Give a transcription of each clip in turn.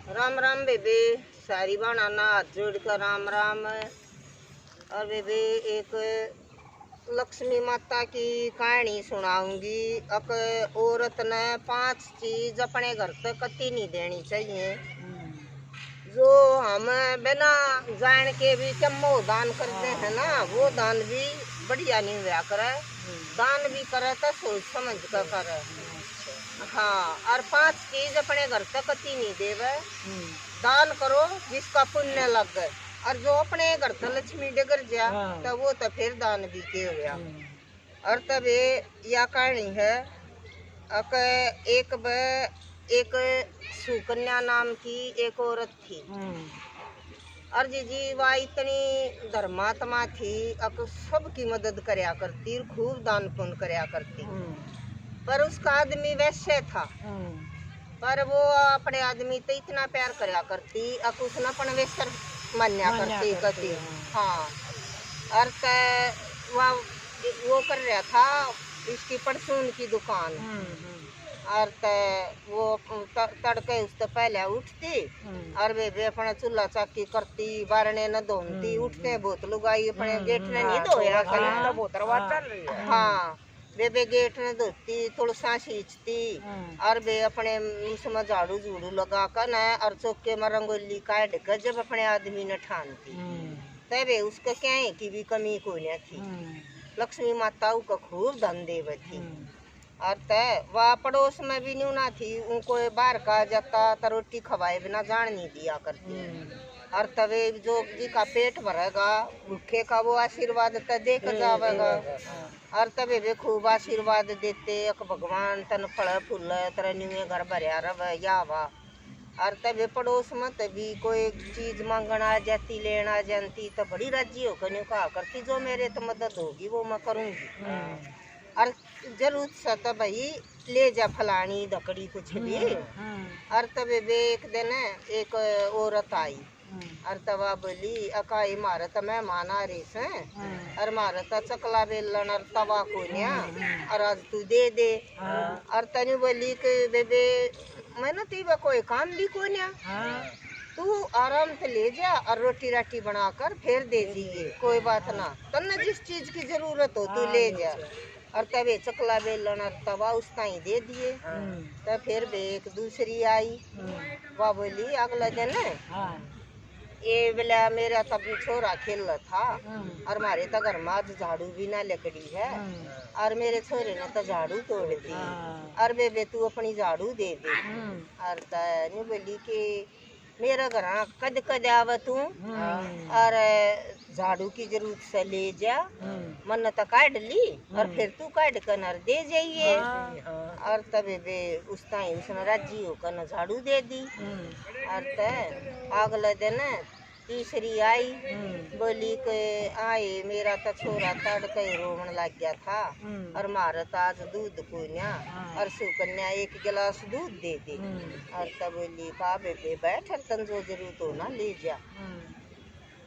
राम राम बेबे। सारी बनाना हाथ जोड़ कर राम राम। और बेबे एक लक्ष्मी माता की कहानी सुनाऊंगी। एक औरत ने 5 चीज अपने घर तक कति नहीं देनी चाहिए, जो हम बिना जान के भी कमो दान करते हैं ना, वो दान भी बढ़िया नहीं हुआ करे। दान भी करे तो सोच समझ कर करे। हाँ, और 5 चीज अपने घर तक कति नहीं देवे। दान करो जिसका पुण्य लग गए, और जो अपने घर तक लक्ष्मी डगर जा तो वो तो फिर दान भी के हुआ। और तब यह कहानी है। एक सुकन्या नाम की एक औरत थी। और जी वह इतनी धर्मात्मा थी, सबकी मदद करया करती, खूब दान पुण्य करया करती। पर उसका आदमी वैसे था, पर वो अपने आदमी तो इतना प्यार करया करती, उसने अपन वैसे मान्या करती कती। हाँ, और वो कर रहा था इसकी परचून की दुकान। और वो तड़के उससे पहले उठती और वे अपने चूल्हा चाकी करती, बारने न धोती। उठते बहुत लुगाई अपने गेट ने नहीं धोया कर। हाँ, वे गेट ने धोती, तुलसा सींचती, और वे अपने उसमें झाड़ू झूड़ू लगा कर न और चौके में रंगोली काट कर जब अपने आदमी ने ठानती, तब उसके क्या की भी कमी को न थी। लक्ष्मी माता को खूब धन देव थी। और वह पड़ोस में भी न्यू ना थी, उनको बाहर का जाता तो रोटी खवाए बिना जान नहीं दिया करती। और तवे जो जी का पेट भरेगा भूखे का वो आशीर्वाद तो देकर जावेगा। और तबे वे खूब आशीर्वाद देते, भगवान तन फल फूल तरह न्यू घर भरिया रवे यावा। और तबे पड़ोस में तभी कोई चीज मांगन आ जाती, लेना आ जाती तो बड़ी राजी होकर न्यू कहा करती, जो मेरे तो मदद होगी वो मैं करूँगी। और जरूर सत भाई ले जा फलानी दकड़ी कुछ भी। और तबे वे एक दिन एक औरत आई और तवा बोली, अकाई मारत मैं माना रेस और मारत चकला बेलन और तवा को न्या, और आज तू दे दे। और तनु बोली कि बेबे मैंने तीबा कोई काम भी को न्या, तू आराम से ले जा और रोटी राटी बनाकर फिर दे दीजिए, कोई बात ना, तन्ने जिस चीज की जरूरत हो तू ले जा। और तबे चकला बेलन और तवा उसका ही दे दिए। तब फिर भी एक दूसरी आई, वह बोली अगला दिन ये बेला मेरा तब छोरा खेल रहा था और हमारे तो घर में आज झाड़ू भी ना लकड़ी है, और मेरे छोरे ने तो झाड़ू तोड़ दी, और बेबे तू अपनी झाड़ू दे दे। और तनु बोली कि मेरा घर कद कद आव तू और झाड़ू की जरूरत से ले जा, मन तो काट ली और फिर तू काट कर नर दे जाइए। और तबे वे उस टाइम उसने राजी होकर न झाड़ू दे दी। और अगले दिन तीसरी आई, बोली कि आए मेरा तो छोरा तड़के रोवन लग गया था और मारा तो आज दूध को न्या, और सुकन्या एक गिलास दूध दे दे। और तब बोली पा बेबे बैठ, तन जो जरूरत हो ना ले जा,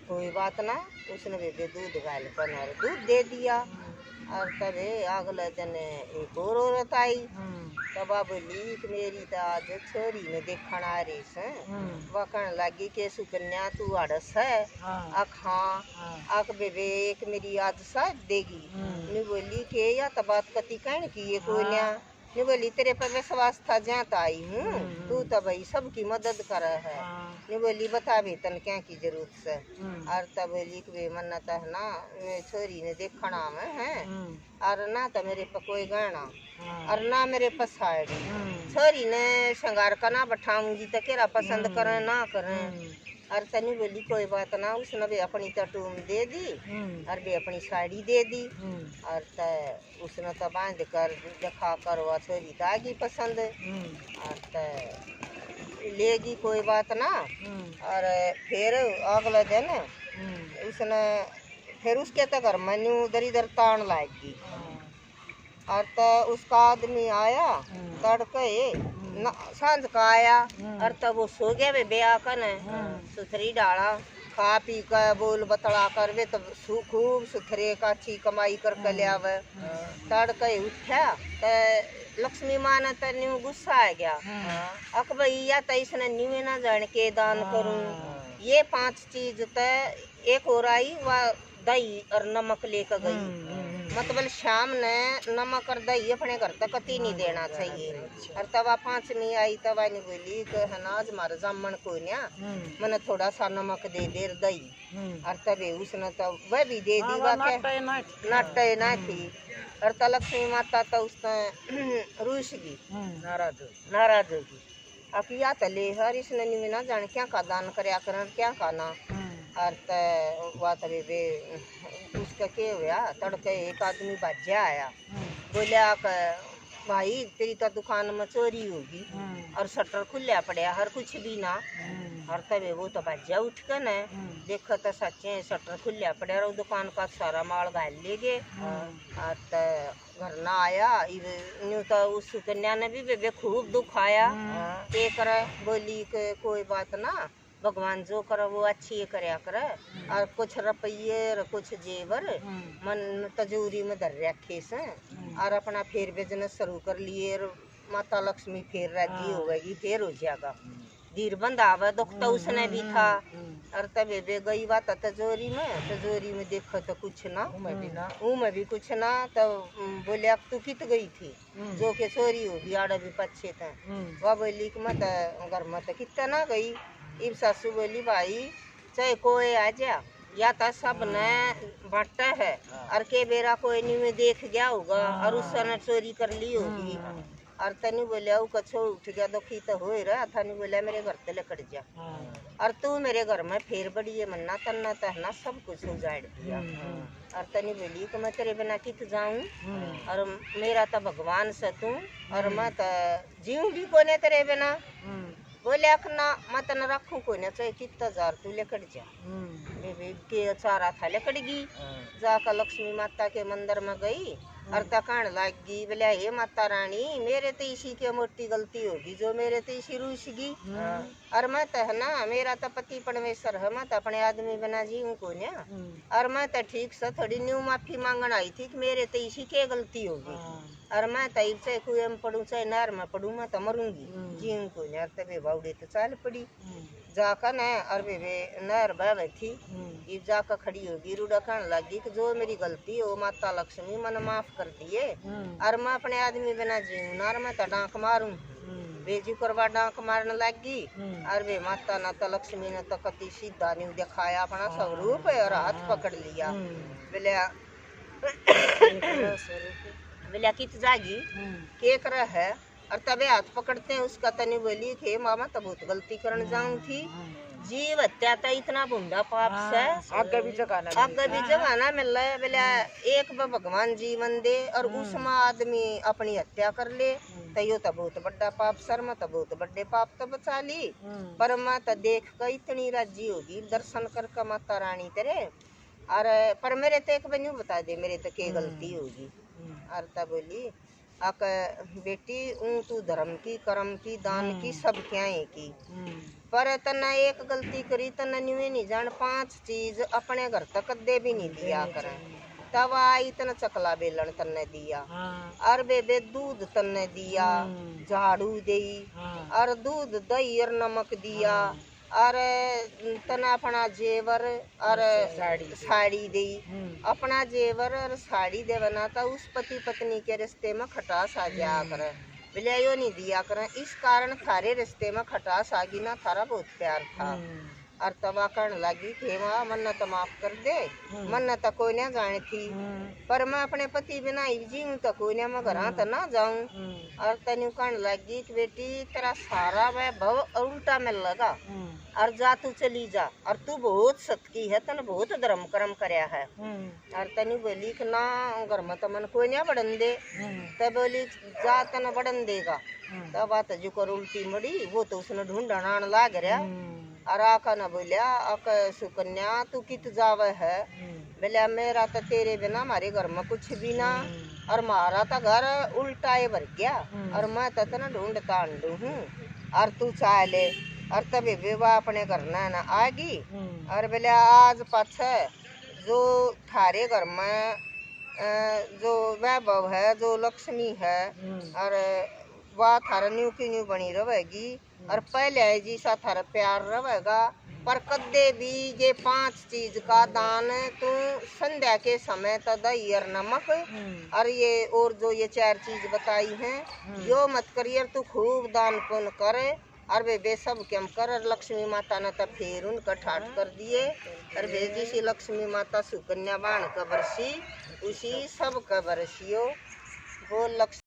कोई बात ना। उसने बेबे दूध गाल कर दूध दे दिया। और तबे अगले दिन एक और औरत आई, तब बोली कि मेरी तो आज छोरी ने देखण आ रही से, वह कहने लगी कि सुकन्या तू आड़स है। आख बेबे एक मेरी आज साथ देगी। नहीं बोली कि या तो बात कति कहने की ये कोई न्या, नहीं बोली तेरे पर विश्वास था जहाँ आई हूँ, तू तो भाई सबकी मदद कर है। नहीं बोली बता वेतन क्या की जरूरत से। और तब बोली कि मन्नत है ना छोरी ने देखना में है, और ना तो मेरे पर कोई गहना और ना मेरे पर साड़ी, छोरी ने श्रृंगार करना बैठाऊंगी तो केरा पसंद करें ना करें। और तनी बोली कोई बात ना। उसने भी अपनी टूम दे दी और भी अपनी साड़ी दे दी। और उसने तो बांध कर दिखा कर वह छोरी तो आगी पसंद, और लेगी कोई बात ना। और फिर अगले दिन उसने फिर उसके तो घर में न्यू दर इधर तान लाएगी। और तो उसका आदमी आया तड़के सांझ का आया, और तब वो सो गया वे ब्याह कर सुथरी डाला। खा पी कर बोल बतड़ा कर वे तो खूब सुथरे का अच्छी कमाई कर के लिया वे तड़के उठा तो लक्ष्मी माँ ने तो न्यू गुस्सा आ गया अक भैया तो इसने न्यू ना जान के दान करूं ये 5 चीज तो एक और आई वह दही और नमक लेकर गई मतलब शाम ने नमक और दही अपने घर तक कति नहीं देना चाहिए और तवा 5 नहीं आई तवा नहीं बोली कि अनाज मार जामन को न्या मैंने थोड़ा सा नमक दे दे दही और तबे उसने तो वह भी दे दी नाटे ना थी और तो लक्ष्मी माता तो उसने रूस गई नाराज होगी अब या तो ले हर इसने नहीं ना जान क्या का दान करया कर क्या का ना और बात वे उसका के हुआ तड़के एक आदमी बाजा आया बोलिया भाई तेरी तो दुकान में चोरी होगी और शटर खुलिया पड़ा हर कुछ भी ना और तबे वो तो बाजा उठ कर न देखो तो सच्चे शटर खुलिया पड़ा और दुकान का सारा माल घाल ले गए और घर ना आया न्यू तो उस कन्या ने भी बेबे खूब दुख आया के करे बोली के कोई बात ना भगवान जो करे वो अच्छी करया करे और कुछ रुपये और कुछ जेवर मन तजूरी में धर रखे से और अपना फिर बिजनेस शुरू कर लिए और माता लक्ष्मी फिर राजी होगी फिर हो जाएगा धीर बंद आवे दुख तो उसने भी था और तबे बे गई बात तजोरी में देखो तो कुछ ना में भी कुछ ना तो बोले अब तू कित गई थी जो के चोरी होगी आड़ा भी पच्छे थे वह बोली कि मैं घर में तो कितना ना गई इब सासू बोली भाई चाहे कोई आ जा या तो सब ने बांटा है और के बेरा कोई नहीं में देख गया होगा और उसने चोरी कर ली होगी और तनी बोलिया वो कछो उठ गया दुखी तो हो रहा था नहीं बोलिया मेरे घर ते लकड़ जा और तू मेरे घर में फिर बड़ी है मन्ना तन्ना तहना सब कुछ उजाड़ दिया और तनी बोली कि मैं तेरे बिना कित जाऊं और मेरा तो भगवान से तू और मैं तो जीऊं भी कोने तेरे बिना बोले ना मैं तन रखूं कोई ना चाहे कितना जार तू लेकर जा बेबी के चारा था लेकर गई जाकर लक्ष्मी माता के मंदिर में गई और तकान लग गई बोले हे माता रानी मेरे तो इसी के मोटी गलती होगी जो मेरे तो इसी रूस गई और मैं तो है ना मेरा तो पति परमेश्वर है मैं तो अपने आदमी बना जी उनको ना और मैं तो ठीक से थोड़ी न्यू माफी मांगन आई थी कि मेरे तो इसी के गलती होगी और मैं तो चाहे कुएं में पढ़ूँ चाहे नहर में पढ़ूँ मैं तो मरूंगी जी उनको नहर तबे बाउडे तो चाल पड़ी जाकर न और वे नहर बह थी ये जाकर खड़ी होगी रूढ़ा कहने लगी कि जो मेरी गलती हो माता लक्ष्मी मन माफ कर दिए और मैं अपने आदमी बिना जीऊँ ना और मैं तो डांक मारूं बेजू करवा डांक मारने लगी और वे माता ना तो लक्ष्मी ने तो कति सीधा नहीं दिखाया अपना स्वरूप और हाथ पकड़ लिया बोले बोलिया कित जागी के कर है और तबे हाथ पकड़ते हैं उसका तनी बोली कि मामा तो बहुत गलती करने जाऊं थी जीव हत्या तो इतना बुंदा पाप से आगे भी जगाना मिल रहा है बोले एक भगवान जीवन दे और उसमें आदमी अपनी हत्या कर ले तो यो तो बहुत बड़ा पाप सर में तो बहुत बड़े पाप तो बचा ली पर मैं तो देख कर इतनी राजी होगी दर्शन कर माता रानी तेरे और पर मेरे तो एक बन्यू बता दे मेरे तो के गलती होगी और तब बोली अक बेटी तू धर्म की कर्म की दान की सब क्या की पर तना एक गलती करी तना न्यू नहीं जान 5 चीज अपने घर तक कदे भी नहीं दिया करें तब आई तना चकला बेलन तन्ने दिया और बेबे दूध तन्ने दिया झाड़ू दी और दूध दही और नमक दिया और तना अपना जेवर और साड़ी दी अपना जेवर और साड़ी दे बना था उस पति पत्नी के रिश्ते में खटास आ जाया करे बोले यो नहीं दिया करें इस कारण थारे रिश्ते में खटास आ गई ना थारा बहुत प्यार था और तबा करने लगी कि माँ मन्नत माफ कर दे मन्नत कोई ना जाने थी पर मैं अपने पति बिना जीऊँ तो कोई ना मैं घर तो ना जाऊँ और तनु कहने लगी कि बेटी तेरा सारा वैभव उल्टा मिल लगा और जा तू चली जा और तू बहुत सतकी है तन बहुत धर्म कर्म करया है और तनु बोली कि ना घर में तो मन कोई ना बढ़न दे तब बोली जा तन बढ़न देगा तब बात जो कर उल्टी मड़ी वो तो उसने ढूंढना लाग रहा और आका न बोलिया अक सुकन्या तू कित जावे है बोलिया मेरा तो तेरे बिना हमारे घर में कुछ भी ना और मारा तो घर उल्टा भर गया और मैं तो तना ढूंढता अंडू हूँ और तू चाह ले और तभी विवाह अपने करना है ना आगी। और बोले आज पाछे जो थारे घर में जो वैभव है, जो लक्ष्मी है, और वह थारा न्यू की न्यू बनी रहेगी। और पहले जैसा थारा प्यार रहेगा। पर कदे भी ये 5 चीज का दान तू संध्या के समय तो दही और नमक, और ये और जो ये 4 चीज बताई हैं यो मत करिए। तू खूब दान पुण्य करे और वे सब क्या कर। लक्ष्मी माता ने तो फिर उनका ठाट कर दिए। और वे जैसी लक्ष्मी माता सुकन्या बाण का बरसी उसी सब का बरसियो। वो लक्ष्मी